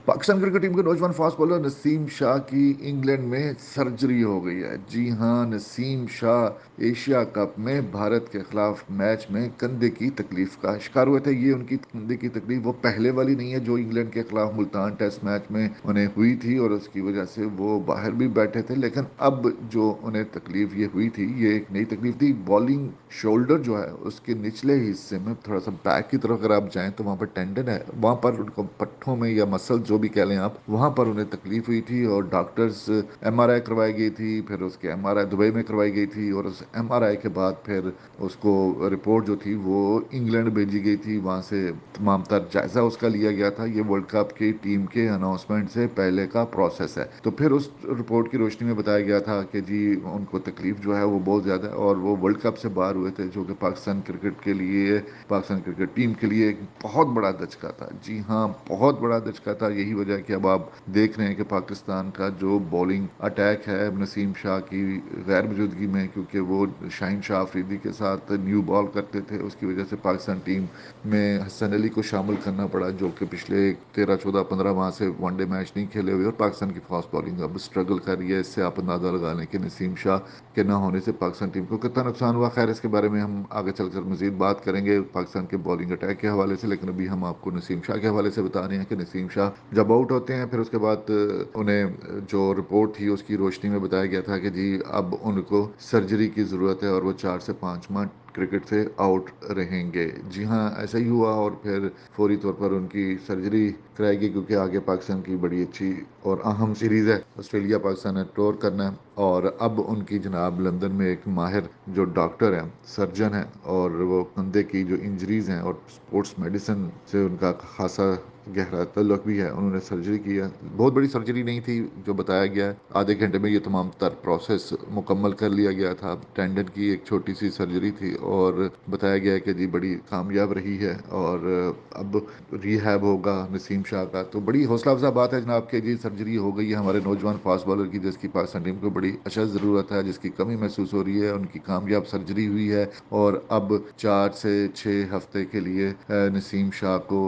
Pakistan cricket team के नौजवान fast bowler Naseem Shah की इंग्लैंड में सर्जरी हो गई है। जी हाँ, नसीम शाह एशिया कप में भारत के खिलाफ मैच में कंधे की तकलीफ का शिकार हुए थे। ये उनकी कंधे की तकलीफ वो पहले वाली नहीं है जो इंग्लैंड के खिलाफ मुल्तान टेस्ट मैच में उन्हें हुई थी और उसकी वजह से वो बाहर भी बैठे थे। लेकिन अब जो उन्हें तकलीफ ये हुई थी, ये एक नई तकलीफ थी। बॉलिंग शोल्डर जो है उसके निचले हिस्से में थोड़ा सा बैक की तरफ अगर आप जाएं तो वहां पर टेंडन है, वहां पर उनको पट्टों में या मसल जो भी कह लें आप, वहां पर उन्हें तकलीफ हुई थी और डॉक्टर्स एमआरआई करवाई गई थी। फिर उसके एमआरआई दुबई में करवाई गई थी और उस एमआरआई के बाद फिर उसको रिपोर्ट जो थी वो इंग्लैंड भेजी गई थी। वहां से तमाम तर जायजा उसका लिया गया था। ये वर्ल्ड कप की टीम के अनाउंसमेंट से पहले का प्रोसेस है। तो फिर उस रिपोर्ट की रोशनी में बताया गया था कि जी उनको तकलीफ जो है वो बहुत ज़्यादा है और वो वर्ल्ड कप से बाहर हुए थे, जो कि पाकिस्तान क्रिकेट के लिए, पाकिस्तान क्रिकेट टीम के लिए एक बहुत बड़ा धचका था। जी हाँ, बहुत बड़ा धचका था। यही वजह है कि अब आप देख रहे हैं कि पाकिस्तान का जो बॉलिंग अटैक है नसीम शाह की गैर मौजूदगी में, क्योंकि वो शाहीन शाह अफरीदी के साथ न्यू बॉल करते थे, उसकी वजह से पाकिस्तान टीम में हसन अली को शामिल करना पड़ा, जो कि पिछले 13 14 15 माह से वनडे मैच नहीं खेले हुए और पाकिस्तान की फास्ट बॉलिंग अब स्ट्रगल कर रही है। इससे आप अंदाजा लगा लें कि नसीम शाह के ना होने से पाकिस्तान टीम को कितना नुकसान हुआ। खैर, इसके बारे में हम आगे चलकर मजीद बात करेंगे पाकिस्तान के बॉलिंग अटैक के हवाले से, लेकिन अभी हम आपको नसीम शाह के हवाले से बता रहे हैं कि नसीम शाह जब आउट होते हैं फिर उसके बाद उन्हें जो रिपोर्ट थी उसकी रोशनी में बताया गया था कि जी अब उनको सर्जरी की ज़रूरत है और वो 4 से 5 माह क्रिकेट से आउट रहेंगे। जी हाँ, ऐसा ही हुआ और फिर फौरी तौर पर उनकी सर्जरी कराएगी, क्योंकि आगे पाकिस्तान की बड़ी अच्छी और अहम सीरीज़ है, ऑस्ट्रेलिया पाकिस्तान ने टूर करना है। और अब उनकी जनाब लंदन में एक माहिर जो डॉक्टर हैं, सर्जन हैं, और वो कंधे की जो इंजरीज़ हैं और स्पोर्ट्स मेडिसिन से उनका खासा गहरा तल्लुक भी है, उन्होंने सर्जरी की है। बहुत बड़ी सर्जरी नहीं थी, जो बताया गया है आधे घंटे में ये तमाम तर प्रोसेस मुकम्मल कर लिया गया था। टेंडन की एक छोटी सी सर्जरी थी और बताया गया है कि जी बड़ी कामयाब रही है और अब रिहैब होगा नसीम शाह का। तो बड़ी हौसला अफजा बात है जनाब कि जी सर्जरी हो गई है हमारे नौजवान फास्ट बॉलर की, जिसकी पाकिस्तान टीम को बड़ी अशद ज़रूरत है, जिसकी कमी महसूस हो रही है। उनकी कामयाब सर्जरी हुई है और अब 4 से 6 हफ्ते के लिए नसीम शाह को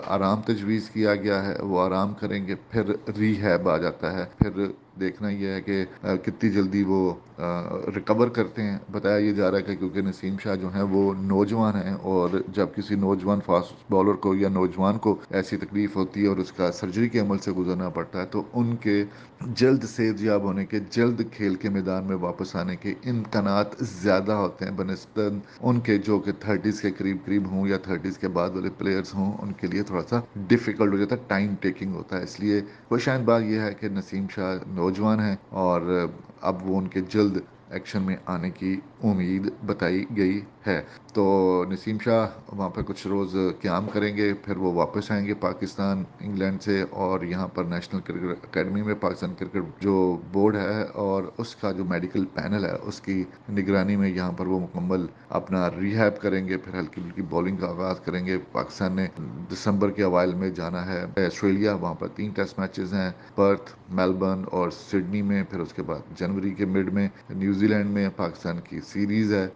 आराम तजवीज़ किया गया है। वो आराम करेंगे, फिर रिहैब आ जाता है। फिर देखना यह है कि कितनी जल्दी वो रिकवर करते हैं। बताया ये जा रहा है कि क्योंकि नसीम शाह जो हैं वो नौजवान हैं और जब किसी नौजवान फास्ट बॉलर को या नौजवान को ऐसी तकलीफ होती है और उसका सर्जरी के अमल से गुजरना पड़ता है, तो उनके जल्द सेहतयाब होने के, जल्द खेल के मैदान में वापस आने के इम्कानात ज़्यादा होते हैं बनस्बत उनके जो कि 30s के करीब करीब हों या 30s के बाद वाले प्लेयर्स हों। उनके लिए थोड़ा सा डिफ़िकल्ट हो जाता है, टाइम टेकिंग होता है। इसलिए खुशाइंद बात यह है कि नसीम शाह नौजवान हैं और अब वो उनके जल्द एक्शन में आने की उम्मीद बताई गई है। तो नसीम शाह वहाँ पर कुछ रोज़ क़याम करेंगे, फिर वो वापस आएंगे पाकिस्तान इंग्लैंड से और यहाँ पर नेशनल क्रिकेट अकेडमी में पाकिस्तान क्रिकेट जो बोर्ड है और उसका जो मेडिकल पैनल है उसकी निगरानी में यहाँ पर वो मुकम्मल अपना रिहैब करेंगे। फिर हल्की फुल्की बॉलिंग का आगाज़ करेंगे। पाकिस्तान ने दिसंबर के अवाइल में जाना है ऑस्ट्रेलिया, वहाँ पर 3 टेस्ट मैचेस हैं, पर्थ, मेलबर्न और सिडनी में। फिर उसके बाद जनवरी के मिड में न्यूजीलैंड में पाकिस्तान की सीरीज़ है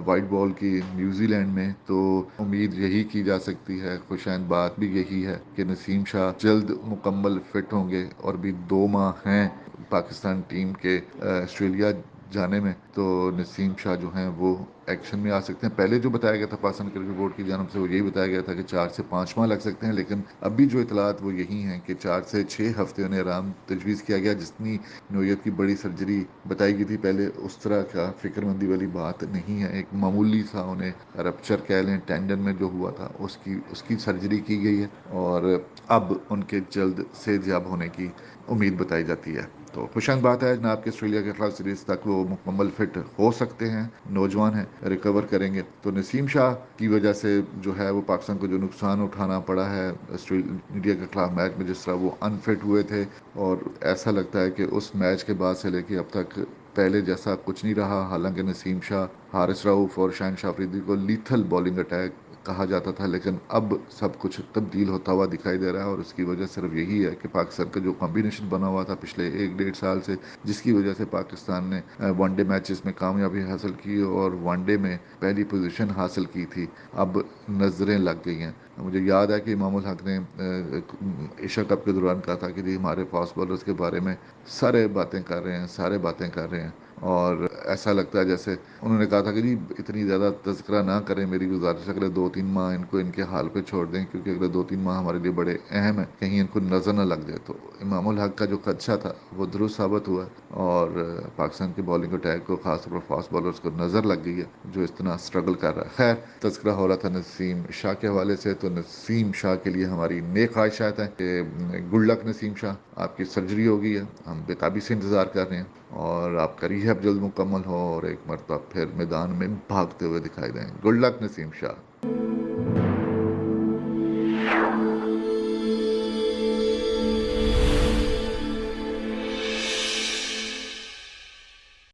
वाइट बॉल की न्यूजीलैंड में। तो उम्मीद यही की जा सकती है, खुशाइंद बात भी यही है कि नसीम शाह जल्द मुकम्मल फिट होंगे और भी 2 माह हैं पाकिस्तान टीम के ऑस्ट्रेलिया जाने में। तो नसीम शाह जो हैं वो एक्शन में आ सकते हैं। पहले जो बताया गया था पाकिस्तान क्रिकेट बोर्ड की जानब से वो यही बताया गया था कि 4 से 5 माह लग सकते हैं, लेकिन अभी जो इतलात वो यही हैं कि 4 से 6 हफ्ते उन्हें आराम तजवीज़ किया गया। जितनी नोयत की बड़ी सर्जरी बताई गई थी पहले, उस तरह का फिक्रमंदी वाली बात नहीं है। एक मामूली सा उन्हें रप्चर कह लें, टेंडन में जो हुआ था उसकी उसकी सर्जरी की गई है और अब उनके जल्द सेहतयाब होने की उम्मीद बताई जाती है। तो खुशंद बात है जनाब कि ऑस्ट्रेलिया के खिलाफ सीरीज तक वो मुकम्मल फिट हो सकते हैं, नौजवान हैं, रिकवर करेंगे। तो नसीम शाह की वजह से जो है वो पाकिस्तान को जो नुकसान उठाना पड़ा है ऑस्ट्रेलिया के खिलाफ मैच में, जिस तरह वो अनफिट हुए थे और ऐसा लगता है कि उस मैच के बाद से लेके अब तक पहले जैसा कुछ नहीं रहा। हालांकि नसीम शाह, हारिस रऊफ और शाहीन शाह अफरीदी को लीथल बॉलिंग अटैक कहा जाता था, लेकिन अब सब कुछ तब्दील होता हुआ दिखाई दे रहा है और उसकी वजह सिर्फ यही है कि पाकिस्तान का जो कॉम्बिनेशन बना हुआ था पिछले 1 डेढ़ साल से, जिसकी वजह से पाकिस्तान ने वनडे मैचेस में कामयाबी हासिल की और वनडे में पहली पोजीशन हासिल की थी, अब नज़रें लग गई हैं। مجھے یاد ہے کہ امام الحق نے ایشیا کپ کے دوران کہا تھا کہ جی ہمارے فاسٹ بالرز کے بارے میں سارے باتیں کر رہے ہیں، اور ایسا لگتا ہے جیسے انہوں نے کہا تھا کہ جی اتنی زیادہ تذکرہ نہ کریں، میری گزارش ہے اگلے 2-3 ماہ ان کو ان کے حال پہ چھوڑ دیں، کیونکہ اگلے 2-3 ماہ ہمارے لیے بڑے اہم ہیں، کہیں ان کو نظر نہ لگ جائے۔ تو امام الحق کا جو خدشہ تھا وہ درست ثابت ہوا ہے، اور پاکستان کی بالنگ اٹیک کو، خاص طور پر فاسٹ بالرز کو نظر لگ گئی ہے جو اس طرح اسٹرگل کر رہا ہے۔ خیر، تذکرہ ہو رہا تھا نسیم شاہ کے حوالے سے، تو نسیم شاہ کے لیے ہماری نیک خواہشات ہیں کہ گڈ لک نسیم شاہ، آپ کی سرجری ہو گئی ہے، ہم بے تابی سے انتظار کر رہے ہیں، اور آپ کا ریہب جلد مکمل ہو اور ایک مرتبہ پھر میدان میں بھاگتے ہوئے دکھائی دیں۔ گڈ لک نسیم شاہ۔